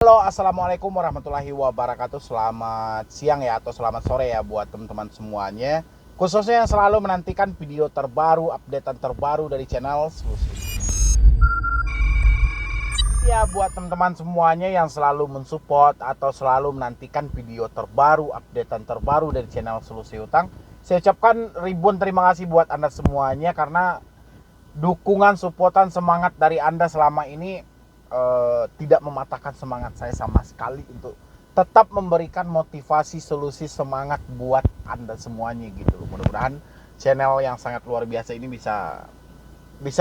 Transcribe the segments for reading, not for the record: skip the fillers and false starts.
Halo, assalamualaikum warahmatullahi wabarakatuh. Selamat siang ya, atau selamat sore ya buat teman-teman semuanya. Khususnya yang selalu menantikan video terbaru, updatean terbaru dari channel Solusi. Ya, buat teman-teman semuanya yang selalu mensupport atau selalu menantikan video terbaru, updatean terbaru dari channel Solusi Utang, saya ucapkan ribuan terima kasih buat Anda semuanya karena dukungan, supportan, semangat dari Anda selama ini tidak mematahkan semangat saya sama sekali untuk tetap memberikan motivasi, solusi, semangat buat Anda semuanya gitu. Mudah-mudahan channel yang sangat luar biasa ini bisa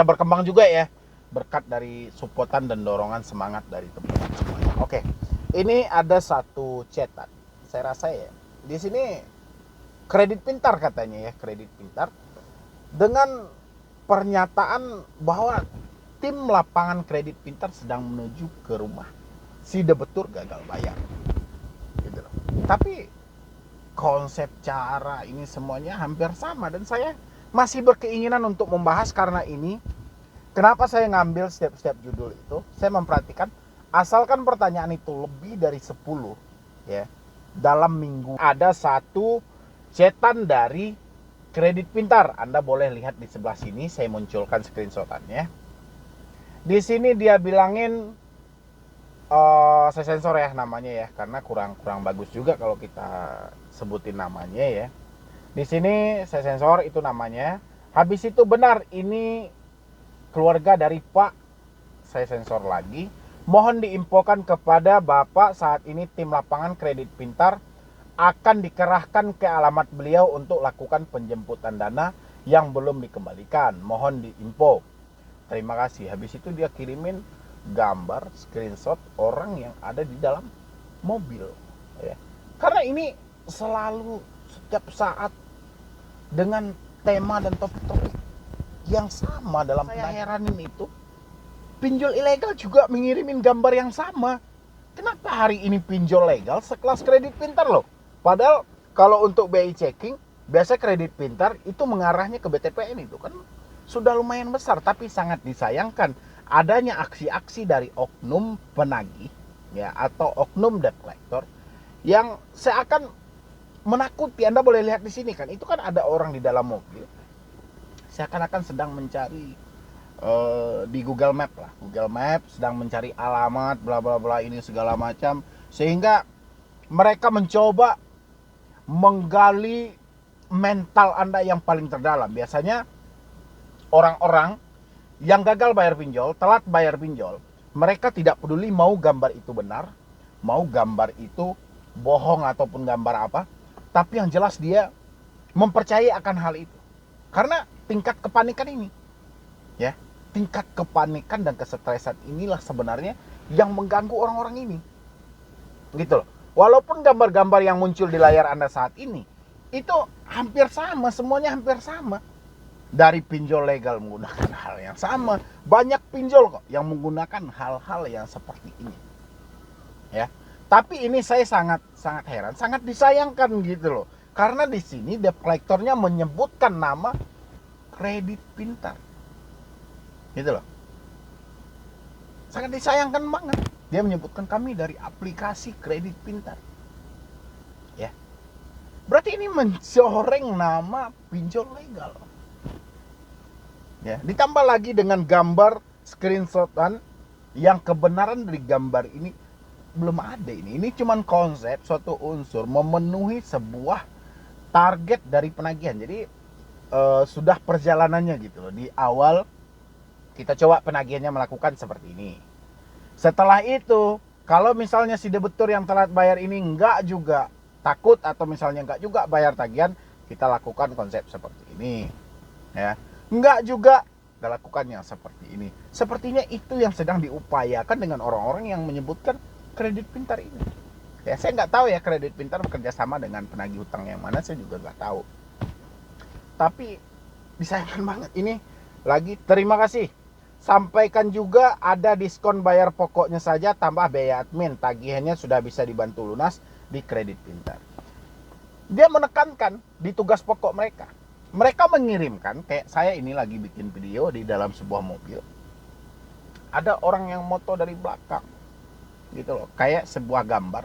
berkembang juga ya, berkat dari supportan dan dorongan semangat dari teman-teman semuanya. Oke, ini ada satu chatan. Saya rasa ya, di sini kredit pintar katanya ya, kredit pintar dengan pernyataan bahwa tim lapangan kredit pintar sedang menuju ke rumah si debetur gagal bayar gitu loh. Tapi konsep, cara, ini semuanya hampir sama, dan saya masih berkeinginan untuk membahas. Karena ini kenapa saya ngambil step-step judul itu, saya memperhatikan asalkan pertanyaan itu lebih dari 10 ya, dalam minggu ada satu cetan dari kredit pintar. Anda boleh lihat di sebelah sini, saya munculkan screenshotannya. Di sini dia bilangin, saya sensor ya namanya ya, karena kurang bagus juga kalau kita sebutin namanya ya. Di sini saya sensor itu namanya. Habis itu benar ini keluarga dari Pak, saya sensor lagi. Mohon diinfokan kepada Bapak saat ini tim lapangan kredit pintar akan dikerahkan ke alamat beliau untuk lakukan penjemputan dana yang belum dikembalikan. Mohon diinfo. Terima kasih. Habis itu dia kirimin gambar screenshot orang yang ada di dalam mobil ya. Karena ini selalu setiap saat dengan tema dan topik-topik yang sama dalam saya heranin itu. Pinjol ilegal juga mengirimin gambar yang sama. Kenapa hari ini pinjol legal sekelas kredit pintar loh? Padahal kalau untuk BI checking, biasa kredit pintar itu mengarahnya ke BTPN, itu kan sudah lumayan besar. Tapi sangat disayangkan adanya aksi-aksi dari oknum penagih ya, atau oknum debt collector yang seakan menakuti. Anda boleh lihat di sini kan, itu kan ada orang di dalam mobil seakan-akan sedang mencari di Google Map lah, Google Map sedang mencari alamat bla bla bla ini segala macam, sehingga mereka mencoba menggali mental Anda yang paling terdalam. Biasanya orang-orang yang gagal bayar pinjol, telat bayar pinjol, mereka tidak peduli mau gambar itu benar, mau gambar itu bohong ataupun gambar apa, tapi yang jelas dia mempercayai akan hal itu. Karena tingkat kepanikan ini ya, tingkat kepanikan dan kesetresan inilah sebenarnya yang mengganggu orang-orang ini gitu loh. Walaupun gambar-gambar yang muncul di layar Anda saat ini itu hampir sama, semuanya hampir sama. Dari pinjol legal menggunakan hal yang sama, banyak pinjol kok yang menggunakan hal-hal yang seperti ini ya. Tapi ini saya sangat heran, sangat disayangkan gitu loh. Karena di sini debt collectornya menyebutkan nama kredit pintar gitu loh. Sangat disayangkan banget. Dia menyebutkan kami dari aplikasi kredit pintar ya. Berarti ini mencoreng nama pinjol legal ya. Ditambah lagi dengan gambar screenshotan yang kebenaran dari gambar ini belum ada. Ini cuman konsep, suatu unsur memenuhi sebuah target dari penagihan. Jadi sudah perjalanannya gitu loh. Di awal kita coba penagihannya melakukan seperti ini. Setelah itu, kalau misalnya si debitur yang telat bayar ini enggak juga takut, atau misalnya enggak juga bayar tagihan, kita lakukan konsep seperti ini ya. Enggak juga, kita lakukan yang seperti ini. Sepertinya itu yang sedang diupayakan dengan orang-orang yang menyebutkan kredit pintar ini ya. Saya nggak tahu ya kredit pintar bekerja sama dengan penagih hutang yang mana, saya juga nggak tahu. Tapi disayangkan banget ini. Lagi terima kasih, sampaikan juga ada diskon bayar pokoknya saja tambah biaya admin, tagihannya sudah bisa dibantu lunas di kredit pintar. Dia menekankan di tugas pokok mereka mengirimkan, kayak saya ini lagi bikin video di dalam sebuah mobil, ada orang yang moto dari belakang gitu loh, kayak sebuah gambar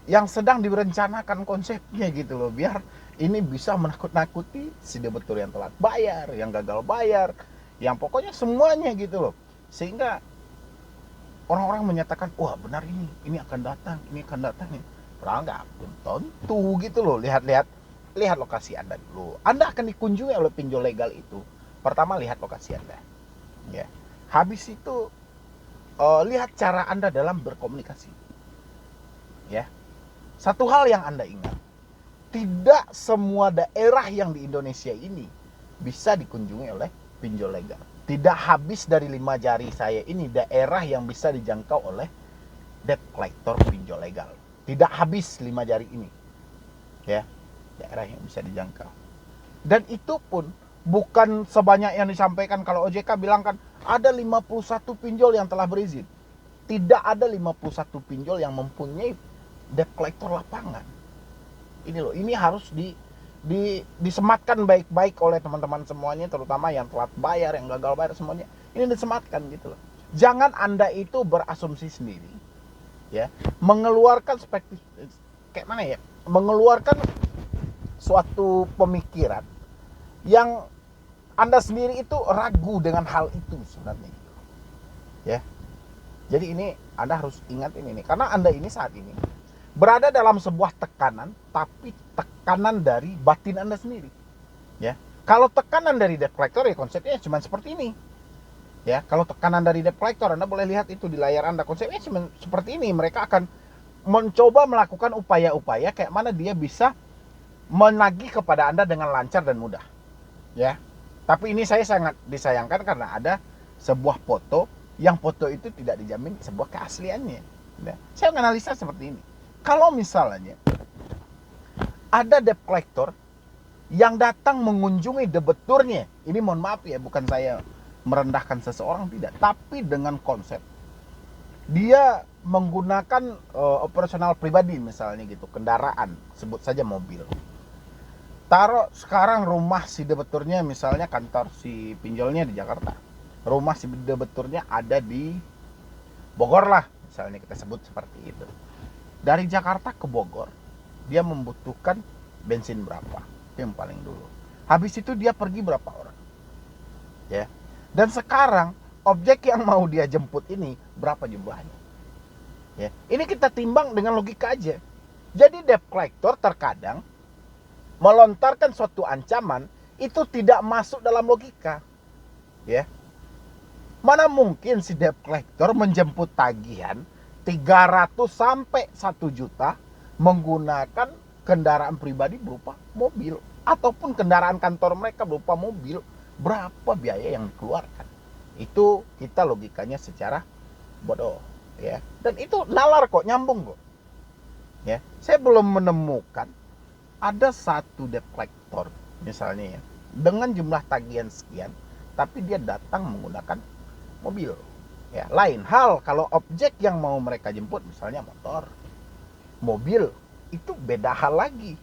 yang sedang direncanakan konsepnya gitu loh, biar ini bisa menakut-nakuti si debitur yang telat bayar, yang gagal bayar, yang pokoknya semuanya gitu loh, sehingga orang-orang menyatakan wah benar ini akan datang, ini akan datang nih. Padahal nggak belum tentu gitu loh. Lihat lokasi Anda dulu. Anda akan dikunjungi oleh pinjol legal itu. Pertama lihat lokasi Anda, ya. Habis itu lihat cara Anda dalam berkomunikasi, ya. Satu hal yang Anda ingat, tidak semua daerah yang di Indonesia ini bisa dikunjungi oleh pinjol legal. Tidak habis dari 5 jari saya ini daerah yang bisa dijangkau oleh debt collector pinjol legal. Tidak habis 5 jari ini, ya, daerah yang bisa dijangkau. Dan itu pun bukan sebanyak yang disampaikan. Kalau OJK bilang kan ada 51 pinjol yang telah berizin. Tidak ada 51 pinjol yang mempunyai debt collector lapangan. Ini loh, ini harus disematkan baik-baik oleh teman-teman semuanya, terutama yang telat bayar, yang gagal bayar, semuanya ini disematkan gitu loh. Jangan Anda itu berasumsi sendiri, ya, mengeluarkan kayak mana ya, mengeluarkan suatu pemikiran yang Anda sendiri itu ragu dengan hal itu sebenarnya, ya. Jadi ini Anda harus ingat ini nih, karena Anda ini saat ini berada dalam sebuah tekanan, tapi tekanan dari batin Anda sendiri, ya. Kalau tekanan dari debt collector, ya konsepnya cuma seperti ini, ya. Kalau tekanan dari debt collector, Anda boleh lihat itu di layar Anda, konsepnya cuma seperti ini. Mereka akan mencoba melakukan upaya-upaya kayak mana dia bisa menagih kepada Anda dengan lancar dan mudah, ya. Tapi ini saya sangat disayangkan karena ada sebuah foto yang foto itu tidak dijamin sebuah keasliannya, ya. Saya menganalisa seperti ini. Kalau misalnya ada debt collector yang datang mengunjungi debiturnya, ini mohon maaf ya, bukan saya merendahkan seseorang, tidak, tapi dengan konsep dia menggunakan operasional pribadi misalnya gitu, kendaraan, sebut saja mobil. Taruh sekarang rumah si debiturnya, misalnya kantor si pinjolnya di Jakarta, rumah si debiturnya ada di Bogor lah, misalnya kita sebut seperti itu. Dari Jakarta ke Bogor, dia membutuhkan bensin berapa? Itu yang paling dulu. Habis itu dia pergi berapa orang? Ya. Dan sekarang objek yang mau dia jemput ini berapa jumlahnya? Ya. Ini kita timbang dengan logika aja. Jadi debt collector terkadang melontarkan suatu ancaman itu tidak masuk dalam logika. Ya. Mana mungkin si debt collector menjemput tagihan 300 sampai 1 juta menggunakan kendaraan pribadi berupa mobil, ataupun kendaraan kantor mereka berupa mobil. Berapa biaya yang dikeluarkan? Itu kita logikanya secara bodoh, ya. Dan itu nalar kok, nyambung kok, ya. Saya belum menemukan ada satu debt collector misalnya, ya, dengan jumlah tagihan sekian tapi dia datang menggunakan mobil. Ya, lain hal kalau objek yang mau mereka jemput misalnya motor, mobil, itu beda hal lagi.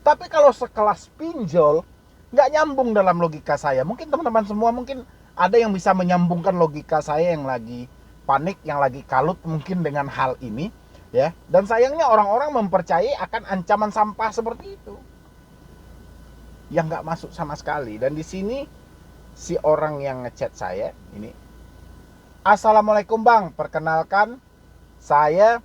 Tapi kalau sekelas pinjol, nggak nyambung dalam logika saya. Mungkin teman-teman semua mungkin ada yang bisa menyambungkan logika saya yang lagi panik, yang lagi kalut mungkin dengan hal ini, ya. Dan sayangnya orang-orang mempercayai akan ancaman sampah seperti itu, yang nggak masuk sama sekali. Dan di sini si orang yang ngechat saya ini, Assalamualaikum Bang, perkenalkan saya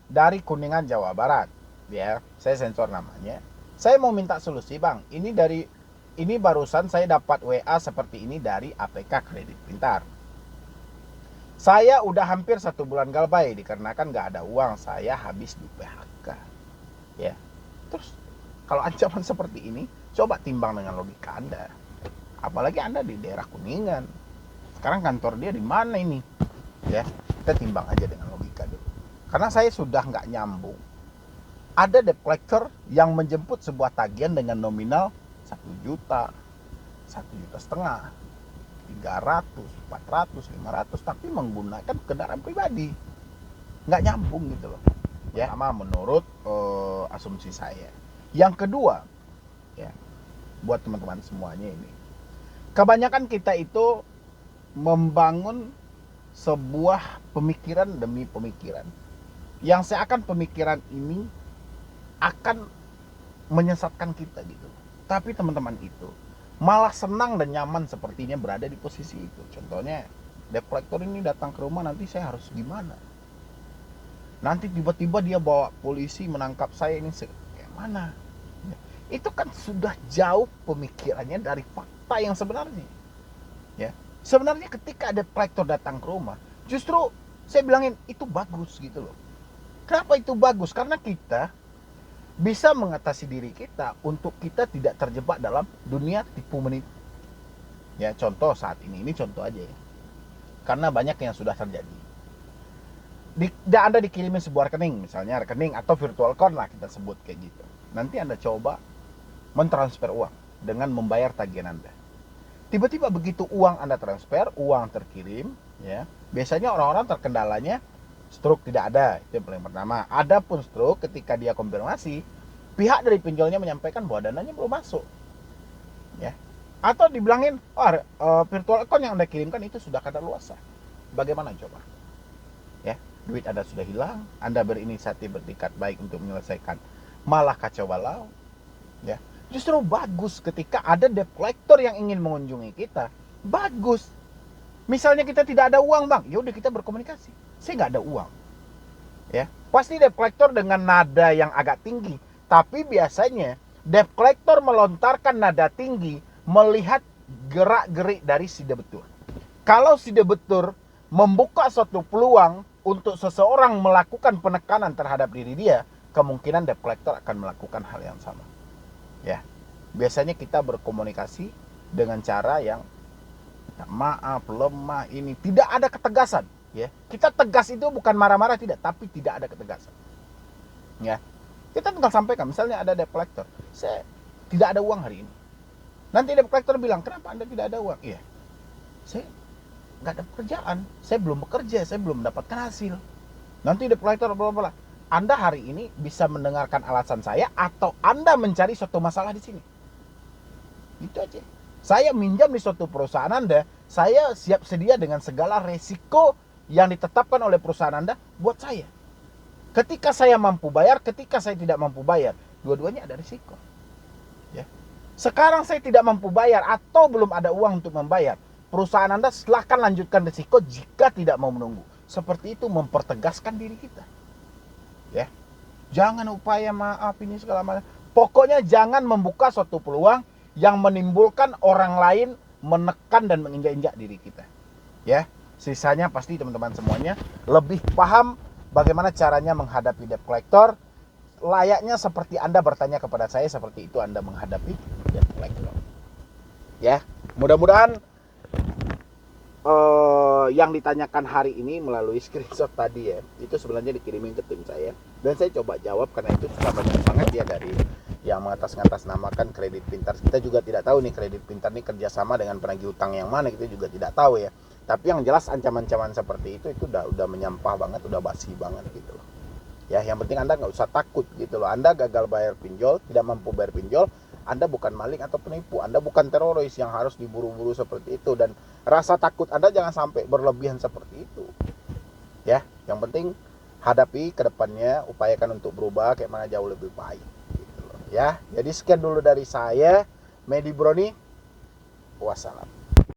dari Kuningan, Jawa Barat, ya. Saya sensor namanya. Saya mau minta solusi Bang. Ini barusan saya dapat WA seperti ini dari APK Kredit Pintar. Saya udah hampir 1 bulan galbay dikarenakan nggak ada uang, saya habis di PHK, ya. Terus kalau ancaman seperti ini, coba timbang dengan logika Anda. Apalagi Anda di daerah Kuningan. Sekarang kantor dia di mana ini? Ya, kita timbang aja dengan logika dulu. Karena saya sudah nggak nyambung. Ada debt collector yang menjemput sebuah tagihan dengan nominal 1 juta, 1,5 juta, 300, 400, 500, tapi menggunakan kendaraan pribadi. Nggak nyambung gitu loh. Ya, sama menurut asumsi saya. Yang kedua, ya, buat teman-teman semuanya ini, kebanyakan kita itu membangun sebuah pemikiran demi pemikiran. Yang seakan pemikiran ini akan menyesatkan kita gitu. Tapi teman-teman itu malah senang dan nyaman sepertinya berada di posisi itu. Contohnya, debt collector ini datang ke rumah, nanti saya harus gimana? Nanti tiba-tiba dia bawa polisi menangkap saya, ini kayak mana? Itu kan sudah jauh pemikirannya dari fakta yang sebenarnya. Ya, sebenarnya ketika debt collector datang ke rumah, justru saya bilangin itu bagus gitu loh. Kenapa itu bagus? Karena kita bisa mengatasi diri kita untuk kita tidak terjebak dalam dunia tipu menipu. Ya, contoh saat ini contoh aja ya. Karena banyak yang sudah terjadi. Anda dikirimin sebuah rekening, misalnya rekening atau virtual account lah kita sebut kayak gitu. Nanti Anda coba mentransfer uang dengan membayar tagihan Anda. Tiba-tiba begitu uang Anda transfer, uang terkirim, ya. Biasanya orang-orang terkendalanya stroke tidak ada, itu yang paling pertama. Adapun stroke ketika dia konfirmasi, pihak dari pinjolnya menyampaikan bahwa dananya belum masuk, ya. Atau dibilangin, virtual account yang Anda kirimkan itu sudah kadaluarsa. Bagaimana coba? Ya, duit Anda sudah hilang, Anda berinisiatif bertikat baik untuk menyelesaikan, malah kacau balau, ya. Justru bagus ketika ada debt collector yang ingin mengunjungi kita. Bagus. Misalnya kita tidak ada uang, Bang, ya udah kita berkomunikasi. Saya nggak ada uang, ya. Pasti debt collector dengan nada yang agak tinggi, tapi biasanya debt collector melontarkan nada tinggi melihat gerak-gerik dari si debetur. Kalau si debetur membuka suatu peluang untuk seseorang melakukan penekanan terhadap diri dia, kemungkinan debt collector akan melakukan hal yang sama. Ya, biasanya kita berkomunikasi dengan cara yang maaf, lemah, ini tidak ada ketegasan. Ya, kita tegas itu bukan marah-marah, tidak, tapi tidak ada ketegasan. Ya, kita tinggal sampaikan, misalnya ada debt collector, saya tidak ada uang hari ini. Nanti debt collector bilang, kenapa Anda tidak ada uang? Iya, saya nggak ada pekerjaan, saya belum bekerja, saya belum mendapatkan hasil. Nanti debt collector bla. Anda hari ini bisa mendengarkan alasan saya atau Anda mencari suatu masalah di sini. Itu aja. Saya minjam di suatu perusahaan Anda, saya siap sedia dengan segala resiko yang ditetapkan oleh perusahaan Anda buat saya. Ketika saya mampu bayar, ketika saya tidak mampu bayar, dua-duanya ada risiko. Ya. Sekarang saya tidak mampu bayar atau belum ada uang untuk membayar, perusahaan Anda silahkan lanjutkan risiko jika tidak mau menunggu. Seperti itu mempertegaskan diri kita. Ya. Jangan upaya maaf ini segala macam. Pokoknya jangan membuka suatu peluang yang menimbulkan orang lain menekan dan menginjak-injak diri kita. Ya. Sisanya pasti teman-teman semuanya lebih paham bagaimana caranya menghadapi debt collector. Layaknya seperti Anda bertanya kepada saya, seperti itu Anda menghadapi debt collector. Ya, mudah-mudahan yang ditanyakan hari ini melalui screenshot tadi ya, itu sebenarnya dikirimin ke tim saya dan saya coba jawab karena itu sudah banyak banget ya dari yang mengatasnamakan kredit pintar. Kita juga tidak tahu nih kredit pintar ini kerjasama dengan penagih utang yang mana, kita juga tidak tahu ya. Tapi yang jelas ancaman-ancaman seperti itu udah menyampah banget, udah basi banget gitu loh. Ya, yang penting Anda nggak usah takut gitu loh. Anda gagal bayar pinjol, tidak mampu bayar pinjol, Anda bukan maling atau penipu, Anda bukan teroris yang harus diburu-buru seperti itu, dan rasa takut Anda jangan sampai berlebihan seperti itu. Ya, yang penting hadapi ke depannya, upayakan untuk berubah kayak mana jauh lebih baik gitu loh. Ya, jadi sekian dulu dari saya, Medi Broni. Wassalam.